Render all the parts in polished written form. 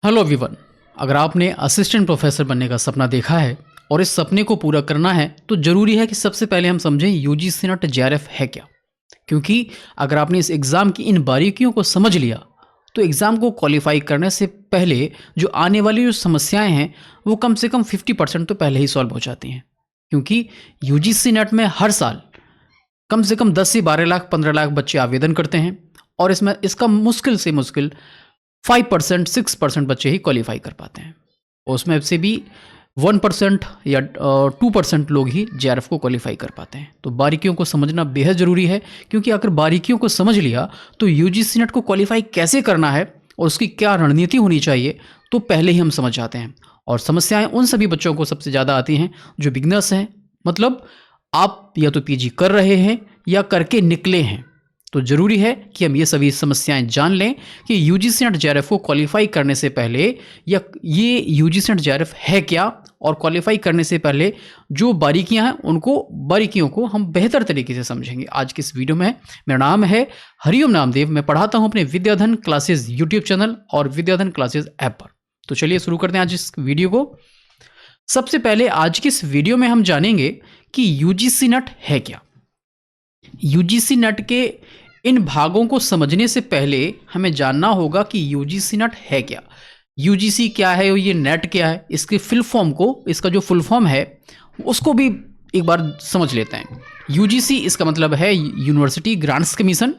Hello everyone. अगर आपने assistant professor बनने का सपना देखा है और इस सपने को पूरा करना है तो ज़रूरी है कि सबसे पहले हम समझें यूजीसी नेट जेआरएफ है क्या। क्योंकि अगर आपने इस एग्ज़ाम की इन बारीकियों को समझ लिया तो एग्ज़ाम को क्वालिफाई करने से पहले जो आने वाली जो समस्याएं हैं वो कम से कम 50% तो पहले ही सॉल्व हो जाती हैं। क्योंकि यूजीसी नेट में हर साल कम से कम 10 से 12 लाख 15 लाख बच्चे आवेदन करते हैं और इसमें इसका मुश्किल से मुश्किल 5% 6% बच्चे ही क्वालिफाई कर पाते हैं। उसमें से भी 1% या 2% लोग ही जेआरएफ को क्वालिफाई कर पाते हैं। तो बारीकियों को समझना बेहद ज़रूरी है, क्योंकि अगर बारीकियों को समझ लिया तो यूजीसी नेट को क्वालिफाई कैसे करना है और उसकी क्या रणनीति होनी चाहिए तो पहले ही हम समझ जाते हैं। और समस्याएं उन सभी बच्चों को सबसे ज़्यादा आती हैं जो बिगनर्स हैं, मतलब आप या तो पीजी कर रहे हैं या करके निकले हैं। तो ज़रूरी है कि हम ये सभी समस्याएं जान लें कि यूजीसी नेट जेआरएफ को क्वालिफाई करने से पहले या ये यूजीसी नेट जेआरएफ है क्या, और क्वालिफाई करने से पहले जो बारीकियां हैं उनको बारीकियों को हम बेहतर तरीके से समझेंगे आज की इस वीडियो में। मेरा नाम है हरिओम नामदेव। मैं पढ़ाता हूं अपने विद्याधन क्लासेस यूट्यूब चैनल और विद्याधन क्लासेस ऐप पर। तो चलिए शुरू करते हैं आज इस वीडियो को। सबसे पहले आज की इस वीडियो में हम जानेंगे कि यूजीसी नेट है क्या। यूजीसी नेट के इन भागों को समझने से पहले हमें जानना होगा कि यूजीसी नेट है क्या। यूजीसी क्या है और ये नेट क्या है, इसके फुल फॉर्म को, इसका जो फुल फॉर्म है उसको भी एक बार समझ लेते हैं। यूजीसी इसका मतलब है यूनिवर्सिटी ग्रांट्स कमीशन,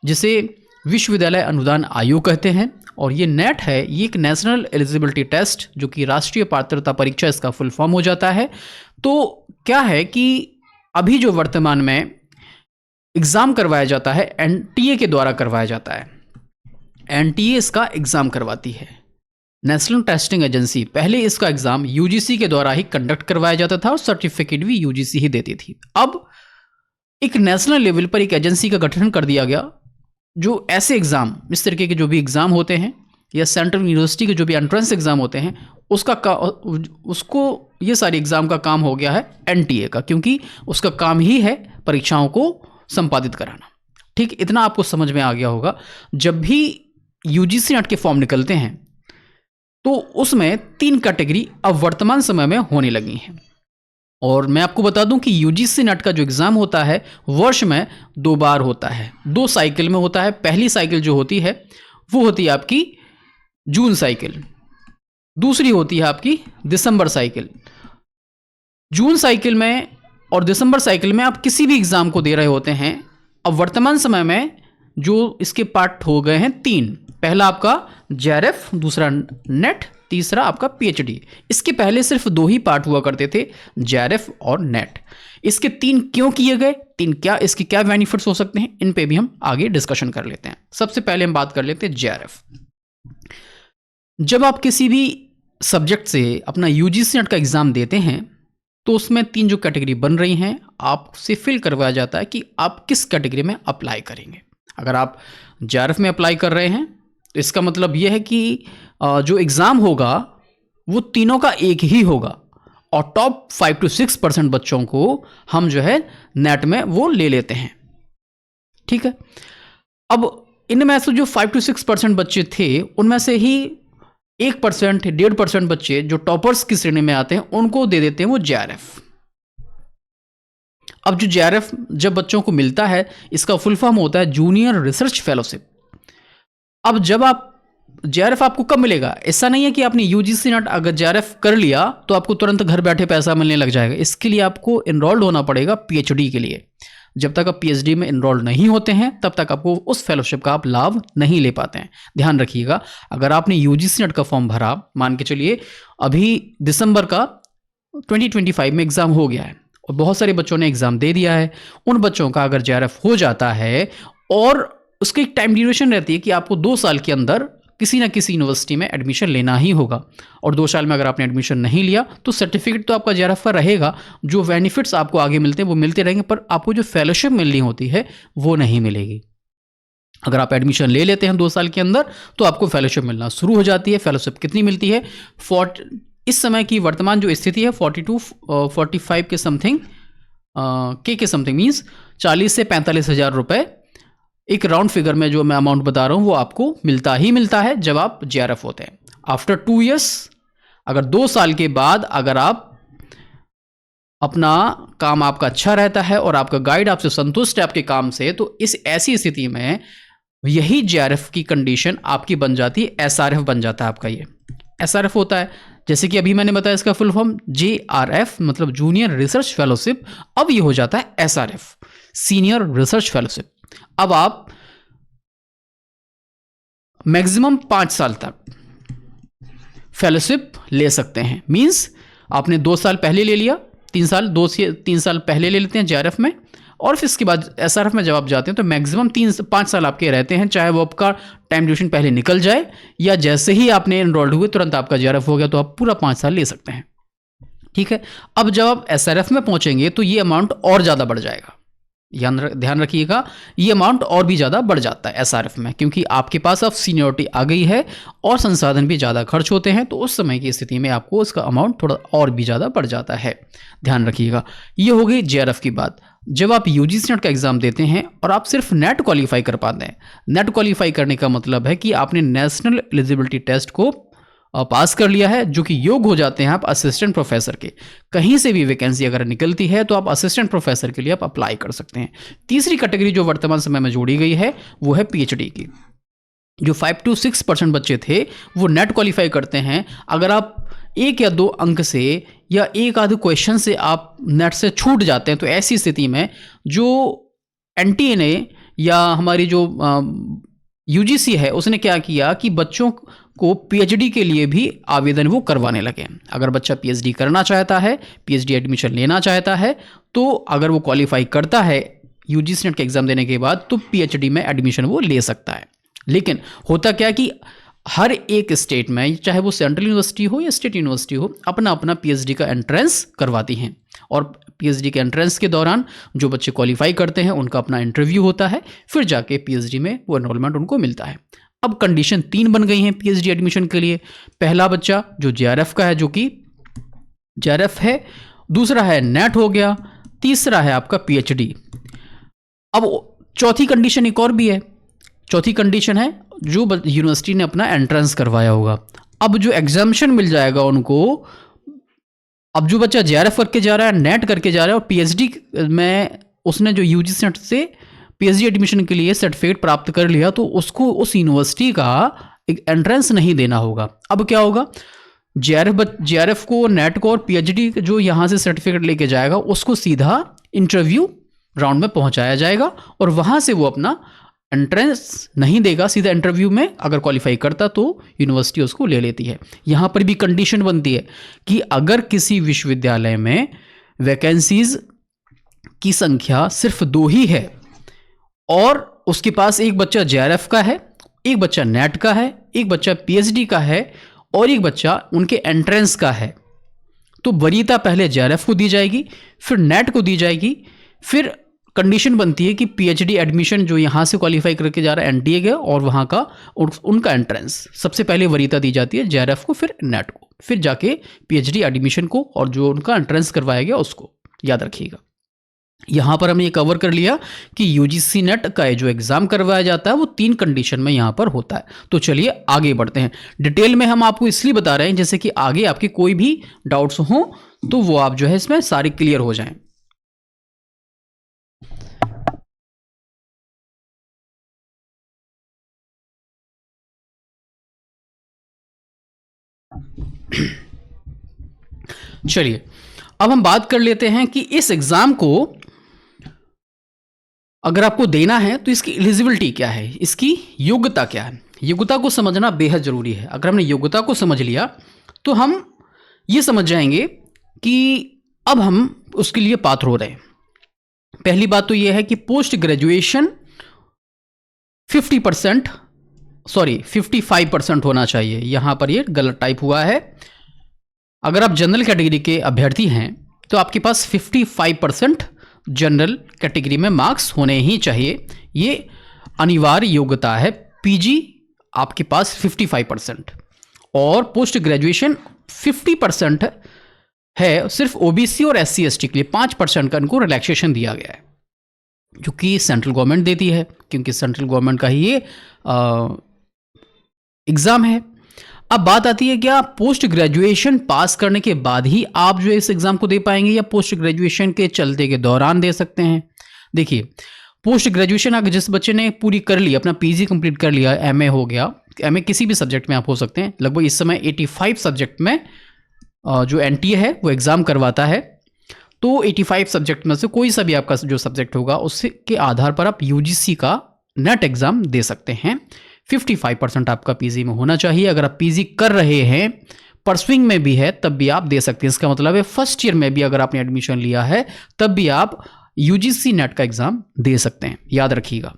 जिसे विश्वविद्यालय अनुदान आयोग कहते हैं। और ये नेट है, ये एक नेशनल एलिजिबिलिटी टेस्ट, जो कि राष्ट्रीय पात्रता परीक्षा इसका फुल फॉर्म हो जाता है। तो क्या है कि अभी जो वर्तमान में एग्ज़ाम करवाया जाता है एनटीए के द्वारा करवाया जाता है। एनटीए इसका एग्ज़ाम करवाती है, नेशनल टेस्टिंग एजेंसी। पहले इसका एग्ज़ाम यूजीसी के द्वारा ही कंडक्ट करवाया जाता था और सर्टिफिकेट भी यूजीसी ही देती थी। अब एक नेशनल लेवल पर एक एजेंसी का गठन कर दिया गया, जो ऐसे एग्ज़ाम, इस तरीके के जो भी एग्ज़ाम होते हैं या सेंट्रल यूनिवर्सिटी के जो भी एंट्रेंस एग्ज़ाम होते हैं उसको ये सारे एग्ज़ाम का काम हो गया है एनटीए का, क्योंकि उसका काम ही है परीक्षाओं को संपादित कराना। ठीक, इतना आपको समझ में आ गया होगा। जब भी यूजीसी नेट के फॉर्म निकलते हैं तो उसमें 3 कैटेगरी अब वर्तमान समय में होने लगी हैं। और मैं आपको बता दूं कि यूजीसी नेट का जो एग्ज़ाम होता है वर्ष में 2 बार होता है, 2 साइकिल में होता है। पहली साइकिल जो होती है वो होती है आपकी जून साइकिल, दूसरी होती है आपकी दिसंबर साइकिल। जून साइकिल में और दिसंबर साइकिल में आप किसी भी एग्ज़ाम को दे रहे होते हैं। अब वर्तमान समय में जो इसके पार्ट हो गए हैं 3। पहला आपका जेआरएफ, दूसरा नेट, तीसरा आपका पीएचडी। इसके पहले सिर्फ 2 ही पार्ट हुआ करते थे, जेआरएफ और नेट। इसके 3 क्यों किए गए, 3 क्या, इसके क्या बेनिफिट्स हो सकते हैं, इन पे भी हम आगे डिस्कशन कर लेते हैं। सबसे पहले हम बात कर लेते हैं जेआरएफ। जब आप किसी भी सब्जेक्ट से अपना यूजीसी नेट का एग्ज़ाम देते हैं तो उसमें 3 जो कैटेगरी बन रही हैं आपसे फिल करवाया जाता है कि आप किस कैटेगरी में अप्लाई करेंगे। अगर आप जेआरएफ में अप्लाई कर रहे हैं तो इसका मतलब यह है कि जो एग्ज़ाम होगा वो तीनों का एक ही होगा, और टॉप 5 to 6% बच्चों को हम जो है नेट में वो ले लेते हैं। ठीक है, अब इनमें से जो 5 to 6% बच्चे थे उनमें से ही 1% 1.5% बच्चे जो टॉपर्स की श्रेणी में आते हैं उनको दे देते हैं वो जेआरएफ। अब जो जेआरएफ जब बच्चों को मिलता है, इसका फुल फॉर्म होता है जूनियर रिसर्च फेलोशिप। अब जब आप जेआरएफ आपको कब मिलेगा, ऐसा नहीं है कि आपने यूजीसी नेट अगर जेआरएफ कर लिया तो आपको तुरंत घर बैठे पैसा मिलने लग जाएगा। इसके लिए आपको एनरोल्ड होना पड़ेगा पीएचडी के लिए। जब तक आप पीएचडी में एनरोल्ड नहीं होते हैं तब तक आपको उस फेलोशिप का आप लाभ नहीं ले पाते हैं। ध्यान रखिएगा, अगर आपने यूजीसी नेट का फॉर्म भरा, मान के चलिए अभी दिसंबर का 2025 में एग्ज़ाम हो गया है और बहुत सारे बच्चों ने एग्ज़ाम दे दिया है, उन बच्चों का अगर जेआरएफ हो जाता है और उसकी एक टाइम ड्यूरेशन रहती है कि आपको 2 साल के अंदर किसी ना किसी यूनिवर्सिटी में एडमिशन लेना ही होगा, और 2 साल में अगर आपने एडमिशन नहीं लिया तो सर्टिफिकेट तो आपका जेआरएफ का रहेगा, जो बेनिफिट्स आपको आगे मिलते हैं वो मिलते रहेंगे, पर आपको जो फेलोशिप मिलनी होती है वो नहीं मिलेगी। अगर आप एडमिशन ले लेते हैं 2 साल के अंदर तो आपको फेलोशिप मिलना शुरू हो जाती है। फेलोशिप कितनी मिलती है, इस समय की वर्तमान जो स्थिति है 45 के समथिंग के समथिंग मीन्स 40 से 45 हज़ार रुपये एक राउंड फिगर में जो मैं अमाउंट बता रहा हूँ वो आपको मिलता ही मिलता है जब आप जेआरएफ होते हैं। आफ्टर 2 ईयर्स, अगर 2 साल के बाद अगर आप अपना काम आपका अच्छा रहता है और आपका गाइड आपसे संतुष्ट है आपके काम से, तो इस ऐसी स्थिति में यही जेआरएफ की कंडीशन आपकी बन जाती है, एसआरएफ बन जाता है आपका। ये एसआरएफ होता है, जैसे कि अभी मैंने बताया इसका फुल फॉर्म जेआरएफ मतलब जूनियर रिसर्च फेलोशिप, अब ये हो जाता है एसआरएफ, सीनियर रिसर्च फेलोशिप। अब आप मैक्सिमम 5 साल तक फेलोशिप ले सकते हैं। मींस आपने 2 साल पहले ले लिया, 3 साल, 2 से 3 साल पहले ले लेते हैं जेआरएफ में, और फिर इसके बाद एसआरएफ में जब आप जाते हैं तो मैक्सिमम 3 से 5 साल आपके रहते हैं, चाहे वो आपका टाइम ड्यूरेशन पहले निकल जाए या जैसे ही आपने एनरोल्ड हुए तुरंत आपका जेआरएफ हो गया तो आप पूरा 5 साल ले सकते हैं। ठीक है, अब जब आप एसआरएफ में पहुंचेंगे तो ये अमाउंट और ज़्यादा बढ़ जाएगा। ध्यान रखिएगा, ये अमाउंट और भी ज़्यादा बढ़ जाता है एसआरएफ में, क्योंकि आपके पास अब सीनियरिटी आ गई है और संसाधन भी ज़्यादा खर्च होते हैं, तो उस समय की स्थिति में आपको उसका अमाउंट थोड़ा और भी ज़्यादा बढ़ जाता है। ध्यान रखिएगा। ये हो गई जेआरएफ की बात। जब आप यूजीसी नेट का एग्जाम देते हैं और आप सिर्फ नेट क्वालिफाई कर पाते हैं, नेट क्वालिफाई करने का मतलब है कि आपने नेशनल एलिजिबिलिटी टेस्ट को पास कर लिया है, जो कि योग्य हो जाते हैं आप असिस्टेंट प्रोफेसर के। कहीं से भी वैकेंसी अगर निकलती है तो आप असिस्टेंट प्रोफेसर के लिए आप अप्लाई कर सकते हैं। तीसरी कैटेगरी जो वर्तमान समय में जोड़ी गई है वो है पीएचडी की। जो 5 to 6% बच्चे थे वो नेट क्वालिफाई करते हैं। अगर आप 1 या 2 अंक से या एक आध क्वेश्चन से आप नेट से छूट जाते हैं तो ऐसी स्थिति में जो एनटीए या हमारी जो यूजीसी है उसने क्या किया कि बच्चों को पीएचडी के लिए भी आवेदन वो करवाने लगे। अगर बच्चा पीएचडी करना चाहता है, पीएचडी एडमिशन लेना चाहता है, तो अगर वो क्वालिफाई करता है यूजीसी नेट के एग्जाम देने के बाद तो पीएचडी में एडमिशन वो ले सकता है। लेकिन होता क्या कि हर एक स्टेट में, चाहे वो सेंट्रल यूनिवर्सिटी हो या स्टेट यूनिवर्सिटी हो, अपना अपना पीएचडी का एंट्रेंस करवाती हैं, और पीएचडी के एंट्रेंस के दौरान जो बच्चे क्वालिफाई करते हैं उनका अपना इंटरव्यू होता है, फिर जाके पीएचडी में वो एनरोलमेंट उनको मिलता है। अब कंडीशन 3 बन गई हैं पीएचडी एडमिशन के लिए। पहला बच्चा जो जेआरएफ का है, जो कि जेआरएफ है, दूसरा है नेट हो गया, तीसरा है आपका पीएचडी। अब चौथी कंडीशन एक और भी है। चौथी कंडीशन है जो यूनिवर्सिटी ने अपना एंट्रेंस करवाया होगा। अब जो एग्जामिशन मिल जाएगा उनको, अब जो बच्चा जेआरएफ करके जा रहा है, नेट करके जा रहा है और पीएचडी में उसने जो यूजीसी नेट से पीएचडी एडमिशन के लिए सर्टिफिकेट प्राप्त कर लिया, तो उसको उस यूनिवर्सिटी का एक एंट्रेंस नहीं देना होगा। अब क्या होगा, जेआरएफ को, नेट को और पीएचडी जो यहाँ से सर्टिफिकेट लेके जाएगा उसको सीधा इंटरव्यू राउंड में पहुँचाया जाएगा और वहाँ से वो अपना एंट्रेंस नहीं देगा, सीधा इंटरव्यू में अगर क्वालिफाई करता तो यूनिवर्सिटी उसको ले लेती है। यहाँ पर भी कंडीशन बनती है कि अगर किसी विश्वविद्यालय में वैकेंसीज की संख्या सिर्फ 2 ही है और उसके पास एक बच्चा जेआरएफ का है, एक बच्चा नेट का है, एक बच्चा पीएचडी का है और एक बच्चा उनके एंट्रेंस का है, तो वरीयता पहले जेआरएफ को दी जाएगी, फिर नेट को दी जाएगी, फिर कंडीशन बनती है कि पीएचडी एडमिशन जो यहाँ से क्वालिफाई करके जा रहा है एनटीए का और वहाँ का उनका एंट्रेंस, सबसे पहले वरीयता दी जाती है जेआरएफ को, फिर नेट को, फिर जाके पीएचडी एडमिशन को और जो उनका एंट्रेंस करवाया गया उसको। याद रखिएगा, यहाँ पर हमने ये कवर कर लिया कि यूजीसी नेट का जो एग्जाम करवाया जाता है वो 3 कंडीशन में यहाँ पर होता है। तो चलिए आगे बढ़ते हैं। डिटेल में हम आपको इसलिए बता रहे हैं जैसे कि आगे आपके कोई भी डाउट्स हों तो वो आप जो है इसमें सारे क्लियर हो जाएं। चलिए अब हम बात कर लेते हैं कि इस एग्जाम को अगर आपको देना है तो इसकी एलिजिबिलिटी क्या है, इसकी योग्यता क्या है। योग्यता को समझना बेहद जरूरी है। अगर हमने योग्यता को समझ लिया तो हम ये समझ जाएंगे कि अब हम उसके लिए पात्र हो रहे हैं। पहली बात तो यह है कि पोस्ट ग्रेजुएशन 55% होना चाहिए। यहां पर ये गलत टाइप हुआ है। अगर आप जनरल कैटेगरी के अभ्यर्थी हैं तो आपके पास 55% जनरल कैटेगरी में मार्क्स होने ही चाहिए। ये अनिवार्य योग्यता है। पीजी आपके पास 55% और पोस्ट ग्रेजुएशन 50% है। सिर्फ ओबीसी और एससी एसटी के लिए 5% का इनको रिलैक्सेशन दिया गया है, जो कि सेंट्रल गवर्नमेंट देती है, क्योंकि सेंट्रल गवर्नमेंट का ही ये एग्ज़ाम है। अब बात आती है क्या पोस्ट ग्रेजुएशन पास करने के बाद ही आप जो है इस एग्जाम को दे पाएंगे या पोस्ट ग्रेजुएशन के चलते के दौरान दे सकते हैं? देखिए, पोस्ट ग्रेजुएशन अगर जिस बच्चे ने पूरी कर ली, अपना पीजी कंप्लीट कर लिया, एमए हो गया, एमए किसी भी सब्जेक्ट में आप हो सकते हैं, लगभग इस समय 85 सब्जेक्ट में जो एनटीए है वो एग्ज़ाम करवाता है, तो 85 सब्जेक्ट में से कोई सा भी आपका जो सब्जेक्ट होगा उसके के आधार पर आप यूजीसी का नेट एग्ज़ाम दे सकते हैं। 55% आपका पीजी में होना चाहिए। अगर आप पीजी कर रहे हैं, परसुइंग में भी है, तब भी आप दे सकते हैं। इसका मतलब है फर्स्ट ईयर में भी अगर आपने एडमिशन लिया है तब भी आप यूजीसी नेट का एग्ज़ाम दे सकते हैं। याद रखिएगा,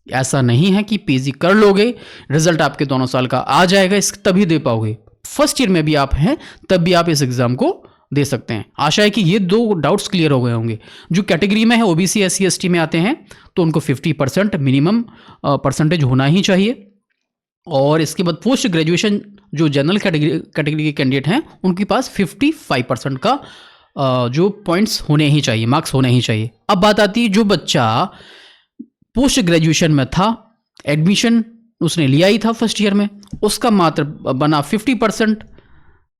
ऐसा नहीं है कि पीजी कर लोगे, रिजल्ट आपके दोनों साल का आ जाएगा इस तभी दे पाओगे। फर्स्ट ईयर में भी आप हैं तब भी आप इस एग्ज़ाम को दे सकते हैं। आशा है कि ये दो डाउट्स क्लियर हो गए होंगे। जो कैटेगरी में है ओबीसी एससी एसटी में आते हैं तो उनको 50% मिनिमम परसेंटेज होना ही चाहिए। और इसके बाद पोस्ट ग्रेजुएशन जो जनरल कैटेगरी के कैंडिडेट हैं उनके पास 55% का जो पॉइंट्स होने ही चाहिए, मार्क्स होने ही चाहिए। अब बात आती है जो बच्चा पोस्ट ग्रेजुएशन में था, एडमिशन उसने लिया ही था फर्स्ट ईयर में, उसका मात्र बना 50%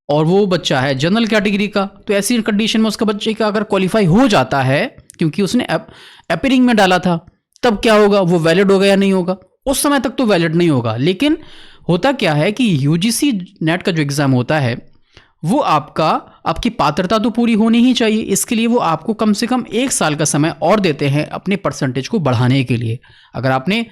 और वो बच्चा है जनरल कैटेगरी का, तो ऐसी कंडीशन में उसका बच्चे का अगर क्वालिफाई हो जाता है क्योंकि उसने अपीयरिंग में डाला था, तब क्या होगा, वो वैलिड होगा या नहीं होगा? उस समय तक तो वैलिड नहीं होगा। लेकिन होता क्या है कि यूजीसी नेट का जो एग्ज़ाम होता है वो आपकी पात्रता तो पूरी होनी ही चाहिए। इसके लिए वो आपको कम से कम 1 साल का समय और देते हैं अपने परसेंटेज को बढ़ाने के लिए। अगर आपने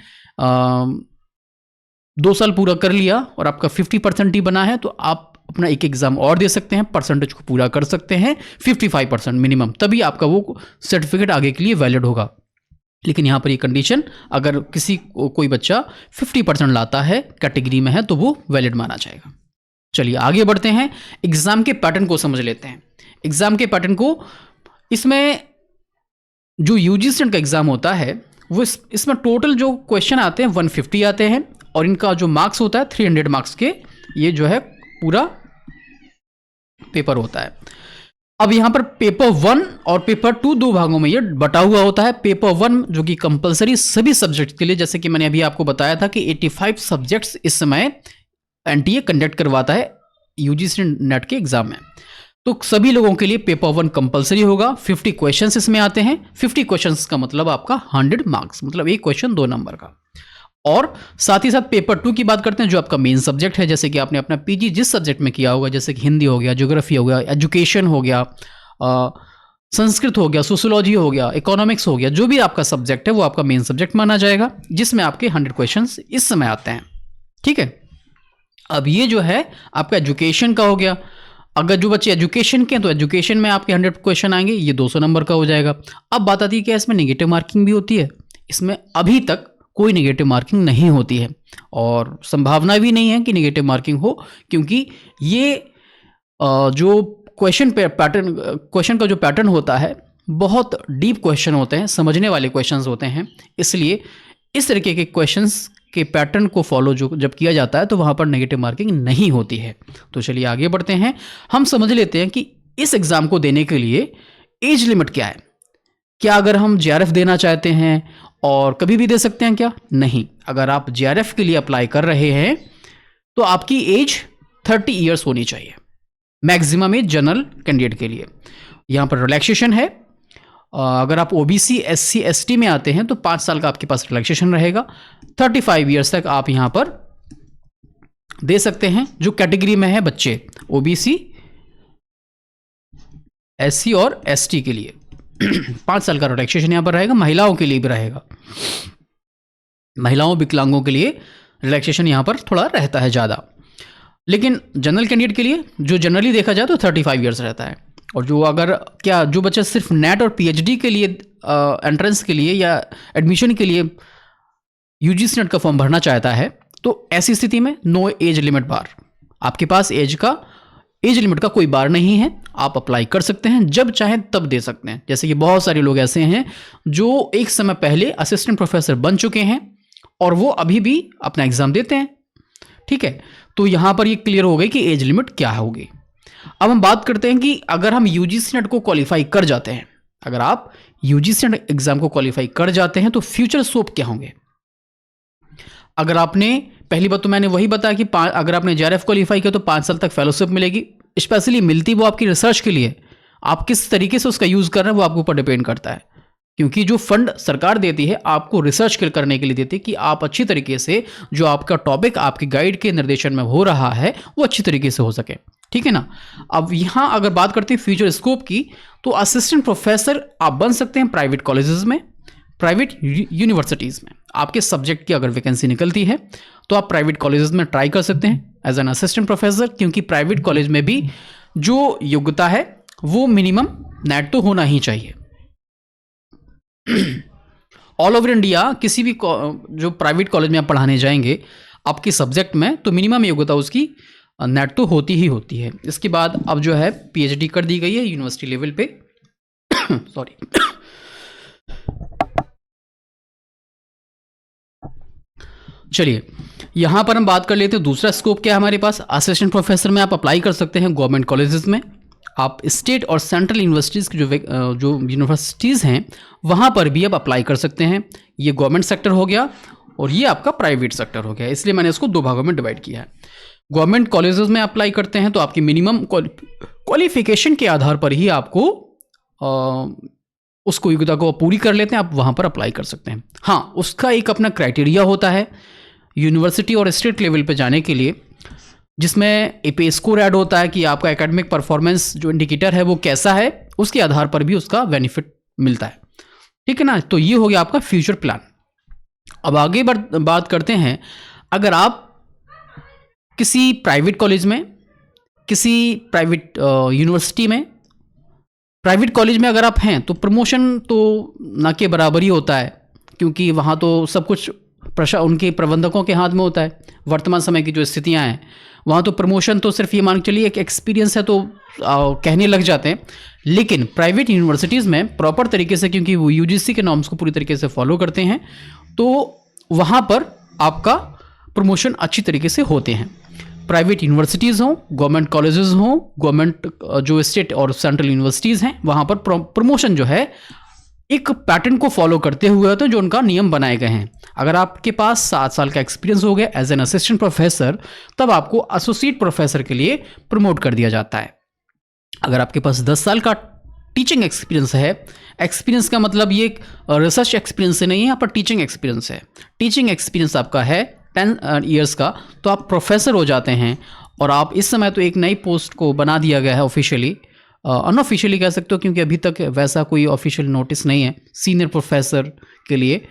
2 साल पूरा कर लिया और आपका 50% ही बना है तो आप अपना एक एग्ज़ाम और दे सकते हैं, परसेंटेज को पूरा कर सकते हैं 55% मिनिमम, तभी आपका वो सर्टिफिकेट आगे के लिए वैलिड होगा। लेकिन यहाँ पर ये कंडीशन, अगर कोई बच्चा 50% लाता है, कैटेगरी में है, तो वो वैलिड माना जाएगा। चलिए आगे बढ़ते हैं, एग्ज़ाम के पैटर्न को समझ लेते हैं। एग्ज़ाम के पैटर्न को, इसमें जो यूजीसी का एग्ज़ाम होता है वो इसमें टोटल जो क्वेश्चन आते हैं 150 आते हैं और इनका जो मार्क्स होता है 300 मार्क्स के, ये जो है पूरा पेपर होता है। अब यहाँ पर पेपर 1 और पेपर 2 दो भागों में ये बटा हुआ होता है। पेपर 1 जो कि कंपलसरी सभी सब्जेक्ट के लिए, जैसे कि मैंने अभी आपको बताया था कि 85 सब्जेक्ट्स इस समय एनटीए कंडक्ट करवाता है यूजीसी नेट के एग्जाम में, तो सभी लोगों के लिए पेपर 1 कंपलसरी होगा। 50 क्वेश्चंस इसमें आते हैं। 50 क्वेश्चंस का मतलब आपका 100 मार्क्स, मतलब एक क्वेश्चन 2 नंबर का। और साथ ही साथ पेपर 2 की बात करते हैं जो आपका मेन सब्जेक्ट है, जैसे कि आपने अपना पीजी जिस सब्जेक्ट में किया होगा, जैसे कि हिंदी हो गया, ज्योग्राफी हो गया, एजुकेशन हो गया, संस्कृत हो गया, सोशियोलॉजी हो गया, इकोनॉमिक्स हो गया, जो भी आपका सब्जेक्ट है वो आपका मेन सब्जेक्ट माना जाएगा, जिसमें आपके 100 क्वेश्चंस इस समय आते हैं। ठीक है, अब ये जो है आपका एजुकेशन का हो गया। अगर जो बच्चे एजुकेशन के हैं तो एजुकेशन में आपके 100 क्वेश्चन आएंगे, ये 200 नंबर का हो जाएगा। अब बात आती है कि इसमें नेगेटिव मार्किंग भी होती है। इसमें अभी तक कोई नेगेटिव मार्किंग नहीं होती है और संभावना भी नहीं है कि नेगेटिव मार्किंग हो, क्योंकि ये जो क्वेश्चन का जो पैटर्न होता है बहुत डीप क्वेश्चन होते हैं, समझने वाले क्वेश्चंस होते हैं, इसलिए इस तरीके के क्वेश्चंस के पैटर्न को फॉलो जब किया जाता है तो वहाँ पर नेगेटिव मार्किंग नहीं होती है। तो चलिए आगे बढ़ते हैं, हम समझ लेते हैं कि इस एग्ज़ाम को देने के लिए एज लिमिट क्या है। क्या अगर हम जेआरएफ देना चाहते हैं और कभी भी दे सकते हैं क्या? नहीं। अगर आप जेआरएफ के लिए अप्लाई कर रहे हैं तो आपकी एज 30 ईयर्स होनी चाहिए, मैक्सिमम एज जनरल कैंडिडेट के लिए। यहाँ पर रिलैक्सेशन है, अगर आप ओबीसी एससी एसटी में आते हैं तो 5 साल का आपके पास रिलैक्सेशन रहेगा। 35 ईयर्स तक आप यहाँ पर दे सकते हैं जो कैटेगरी में है बच्चे, ओबीसी एससी और एसटी के लिए 5 साल का रिलैक्सेशन यहाँ पर रहेगा। महिलाओं के लिए भी रहेगा, महिलाओं विकलांगों के लिए रिलैक्सेशन यहाँ पर थोड़ा रहता है ज़्यादा, लेकिन जनरल कैंडिडेट के लिए जो जनरली देखा जाए तो 35 ईयर्स रहता है। और जो बच्चा सिर्फ नेट और पीएचडी के लिए एंट्रेंस के लिए या एडमिशन के लिए यूजीसी नेट का फॉर्म भरना चाहता है तो ऐसी स्थिति में नो एज लिमिट बार, आपके पास एज लिमिट का कोई बार नहीं है, आप अप्लाई कर सकते हैं, जब चाहें तब दे सकते हैं। जैसे कि बहुत सारे लोग ऐसे हैं जो एक समय पहले असिस्टेंट प्रोफेसर बन चुके हैं और वो अभी भी अपना एग्जाम देते हैं। ठीक है, तो यहाँ पर ये क्लियर हो गई कि एज लिमिट क्या होगी। अब हम बात करते हैं कि अगर हम यूजीसी नेट को क्वालिफाई कर जाते हैं, अगर आप यूजीसी नेट एग्जाम को क्वालिफाई कर जाते हैं तो फ्यूचर स्कोप क्या होंगे। अगर आपने, पहली बात तो मैंने वही बताया कि अगर आपने जेआरएफ क्वालिफाई किया तो 5 साल तक फेलोशिप मिलेगी। स्पेशली मिलती वो आपकी रिसर्च के लिए, आप किस तरीके से उसका यूज़ कर रहे हैं वो आपके ऊपर डिपेंड करता है। क्योंकि जो फंड सरकार देती है आपको रिसर्च करने के लिए देती है कि आप अच्छी तरीके से जो आपका टॉपिक आपके गाइड के निर्देशन में हो रहा है वो अच्छी तरीके से हो सके, ठीक है ना। अब यहाँ अगर बात करते हैं फ्यूचर स्कोप की, तो असिस्टेंट प्रोफेसर आप बन सकते हैं प्राइवेट कॉलेजेस में, प्राइवेट यूनिवर्सिटीज़ में। आपके सब्जेक्ट की अगर वैकेंसी निकलती है तो आप प्राइवेट कॉलेजेस में ट्राई कर सकते हैं एज एन असिस्टेंट प्रोफेसर, क्योंकि प्राइवेट कॉलेज में भी जो योग्यता है वो मिनिमम नेट तो होना ही चाहिए। ऑल ओवर इंडिया किसी भी जो प्राइवेट कॉलेज में आप पढ़ाने जाएंगे आपके सब्जेक्ट में, तो मिनिमम योग्यता उसकी नेट तो होती ही होती है। इसके बाद अब जो है पीएचडी कर दी गई है यूनिवर्सिटी लेवल पे। सॉरी। चलिए यहां पर हम बात कर लेते हैं दूसरा स्कोप क्या है हमारे पास। असिस्टेंट प्रोफेसर में आप अप्लाई कर सकते हैं गवर्नमेंट कॉलेजेस में। आप स्टेट और सेंट्रल यूनिवर्सिटीज़ की जो यूनिवर्सिटीज़ हैं वहाँ पर भी आप अप्लाई कर सकते हैं। ये गवर्नमेंट सेक्टर हो गया और ये आपका प्राइवेट सेक्टर हो गया, इसलिए मैंने इसको 2 भागों में डिवाइड किया है। गवर्नमेंट कॉलेजेस में अप्लाई करते हैं तो आपकी मिनिमम क्वालिफिकेशन के आधार पर ही आपको उसको योग्यता को पूरी कर लेते हैं, आप वहाँ पर अप्लाई कर सकते हैं। हाँ, उसका एक अपना क्राइटेरिया होता है यूनिवर्सिटी और स्टेट लेवल पर जाने के लिए, जिसमें पे स्कोर ऐड होता है कि आपका एकेडमिक परफॉर्मेंस जो इंडिकेटर है वो कैसा है, उसके आधार पर भी उसका बेनिफिट मिलता है, ठीक है ना। तो ये हो गया आपका फ्यूचर प्लान। अब आगे बात करते हैं, अगर आप किसी प्राइवेट कॉलेज में, किसी प्राइवेट यूनिवर्सिटी में, प्राइवेट कॉलेज में अगर आप हैं तो प्रमोशन तो ना के बराबर ही होता है, क्योंकि वहाँ तो सब कुछ उनके प्रबंधकों के हाथ में होता है। वर्तमान समय की जो स्थितियां हैं वहाँ तो प्रमोशन तो सिर्फ ये मान के चलिए एक एक्सपीरियंस है तो कहने लग जाते हैं, लेकिन प्राइवेट यूनिवर्सिटीज़ में प्रॉपर तरीके से, क्योंकि वो यूजीसी के नॉर्म्स को पूरी तरीके से फॉलो करते हैं, तो वहाँ पर आपका प्रमोशन अच्छी तरीके से होते हैं। प्राइवेट यूनिवर्सिटीज़ हों, गवर्नमेंट कॉलेजेस हों, गवर्नमेंट जो स्टेट और सेंट्रल यूनिवर्सिटीज़ हैं, वहाँ पर प्रमोशन जो है एक पैटर्न को फॉलो करते हुए होते हैं जो उनका नियम बनाए गए हैं। अगर आपके पास 7 साल का एक्सपीरियंस हो गया एज एन असिस्टेंट प्रोफेसर, तब आपको एसोसिएट प्रोफेसर के लिए प्रमोट कर दिया जाता है। अगर आपके पास 10 साल का टीचिंग एक्सपीरियंस है, एक्सपीरियंस का मतलब ये रिसर्च एक्सपीरियंस से नहीं है, यहाँ पर टीचिंग एक्सपीरियंस है, टीचिंग एक्सपीरियंस आपका है 10 ईयर्स का, तो आप प्रोफेसर हो जाते हैं। और आप इस समय तो एक नई पोस्ट को बना दिया गया है ऑफिशियली, अनऑफिशियली कह सकते हो, क्योंकि अभी तक वैसा कोई ऑफिशियल नोटिस नहीं है, सीनियर प्रोफेसर के लिए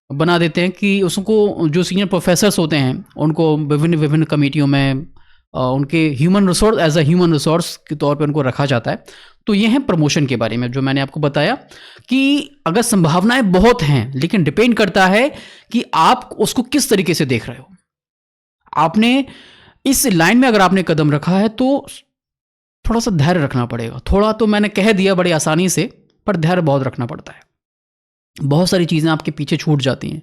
बना देते हैं कि उसको, जो सीनियर प्रोफेसर्स होते हैं उनको विभिन्न कमेटियों में उनके human resource, as a human resource के तौर पे उनको रखा जाता है। तो ये है प्रमोशन के बारे में जो मैंने आपको बताया कि अगर संभावनाएं बहुत हैं, लेकिन डिपेंड करता है कि आप उसको किस तरीके से देख रहे हो। आपने इस लाइन में अगर आपने कदम रखा है तो थोड़ा सा धैर्य रखना पड़ेगा। थोड़ा तो मैंने कह दिया बड़ी आसानी से, पर धैर्य बहुत रखना पड़ता है। बहुत सारी चीज़ें आपके पीछे छूट जाती हैं,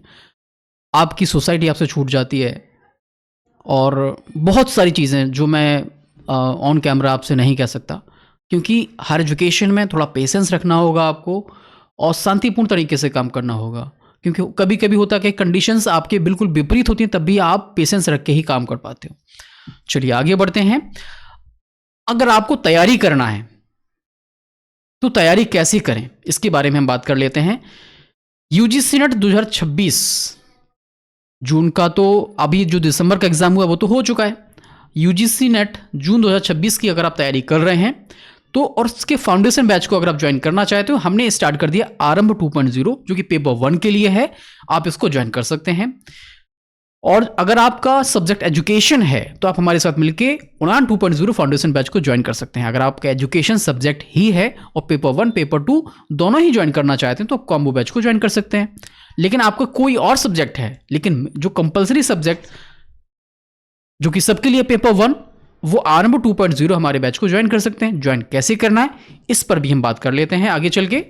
आपकी सोसाइटी आपसे छूट जाती है, और बहुत सारी चीज़ें जो मैं ऑन कैमरा आपसे नहीं कह सकता, क्योंकि हर एजुकेशन में थोड़ा पेशेंस रखना होगा आपको और शांतिपूर्ण तरीके से काम करना होगा। क्योंकि कभी कभी होता है कि कंडीशंस आपके बिल्कुल विपरीत होती हैं, तब भी आप पेशेंस रख के ही काम कर पाते हो। चलिए आगे बढ़ते हैं। अगर आपको तैयारी करना है तो तैयारी कैसे करें, इसके बारे में हम बात कर लेते हैं। यूजीसी नेट 2026 जून का, तो अभी जो दिसंबर का एग्जाम हुआ वो तो हो चुका है। यूजीसी नेट जून 2026 की अगर आप तैयारी कर रहे हैं तो, और उसके फाउंडेशन बैच को अगर आप ज्वाइन करना चाहते हो, हमने स्टार्ट कर दिया आरंभ 2.0 जो कि पेपर 1 के लिए है, आप इसको ज्वाइन कर सकते हैं। और अगर आपका सब्जेक्ट एजुकेशन है तो आप हमारे साथ मिलके उड़ान 2.0 फाउंडेशन बैच को ज्वाइन कर सकते हैं। अगर आपका एजुकेशन सब्जेक्ट ही है और पेपर 1 पेपर 2 दोनों ही ज्वाइन करना चाहते हैं तो आप कॉम्बो बैच को ज्वाइन कर सकते हैं। लेकिन आपका कोई और सब्जेक्ट है, लेकिन जो कंपलसरी सब्जेक्ट जो कि सबके लिए पेपर 1, वो आरंभ 2.0 हमारे बैच को ज्वाइन कर सकते हैं। ज्वाइन कैसे करना है इस पर भी हम बात कर लेते हैं आगे चल के।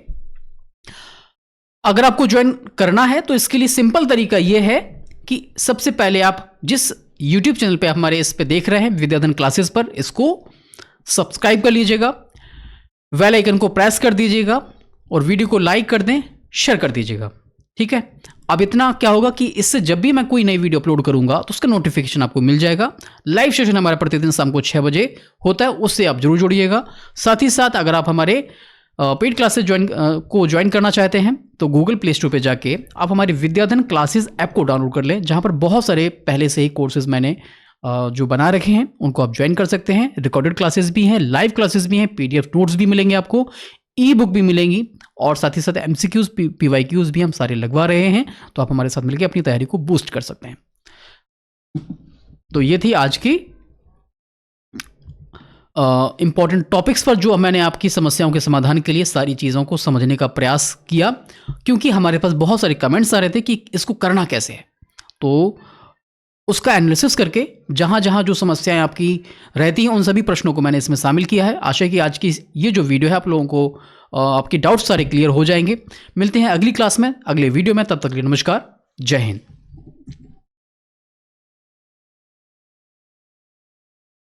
अगर आपको ज्वाइन करना है तो इसके लिए सिंपल तरीका यह है कि सबसे पहले आप जिस YouTube चैनल पे आप हमारे इस पे देख रहे हैं विद्याधन क्लासेस पर, इसको सब्सक्राइब कर लीजिएगा, बेल आइकन को प्रेस कर दीजिएगा और वीडियो को लाइक कर दें, शेयर कर दीजिएगा, ठीक है। अब इतना क्या होगा कि इससे जब भी मैं कोई नई वीडियो अपलोड करूंगा तो उसका नोटिफिकेशन आपको मिल जाएगा। लाइव सेशन हमारा प्रतिदिन शाम को 6 बजे होता है, उससे आप जरूर जुड़िएगा। साथ ही साथ अगर आप हमारे पेड क्लासेस ज्वाइन करना चाहते हैं तो गूगल प्ले स्टोर पे जाके आप हमारे विद्याधन क्लासेस ऐप को डाउनलोड कर लें, जहां पर बहुत सारे पहले से ही कोर्सेज मैंने जो बना रखे हैं उनको आप ज्वाइन कर सकते हैं। रिकॉर्डेड क्लासेस भी हैं, लाइव क्लासेस भी हैं, पीडीएफ नोट्स भी मिलेंगे आपको, ई बुक भी मिलेंगी और साथ ही साथ एमसीक्यूज पीवाईक्यूज भी हम सारे लगवा रहे हैं। तो आप हमारे साथ मिलकर अपनी तैयारी को बूस्ट कर सकते हैं। तो ये थी आज की इंपॉर्टेंट टॉपिक्स पर जो मैंने आपकी समस्याओं के समाधान के लिए सारी चीज़ों को समझने का प्रयास किया, क्योंकि हमारे पास बहुत सारे कमेंट्स आ रहे थे कि इसको करना कैसे है। तो उसका एनालिसिस करके जहाँ जहाँ जो समस्याएं आपकी रहती हैं उन सभी प्रश्नों को मैंने इसमें शामिल किया है। आशा है कि आज की ये जो वीडियो है आप लोगों को आपके डाउट्स सारे क्लियर हो जाएंगे। मिलते हैं अगली क्लास में, अगले वीडियो में। तब तक के लिए नमस्कार, जय हिंद।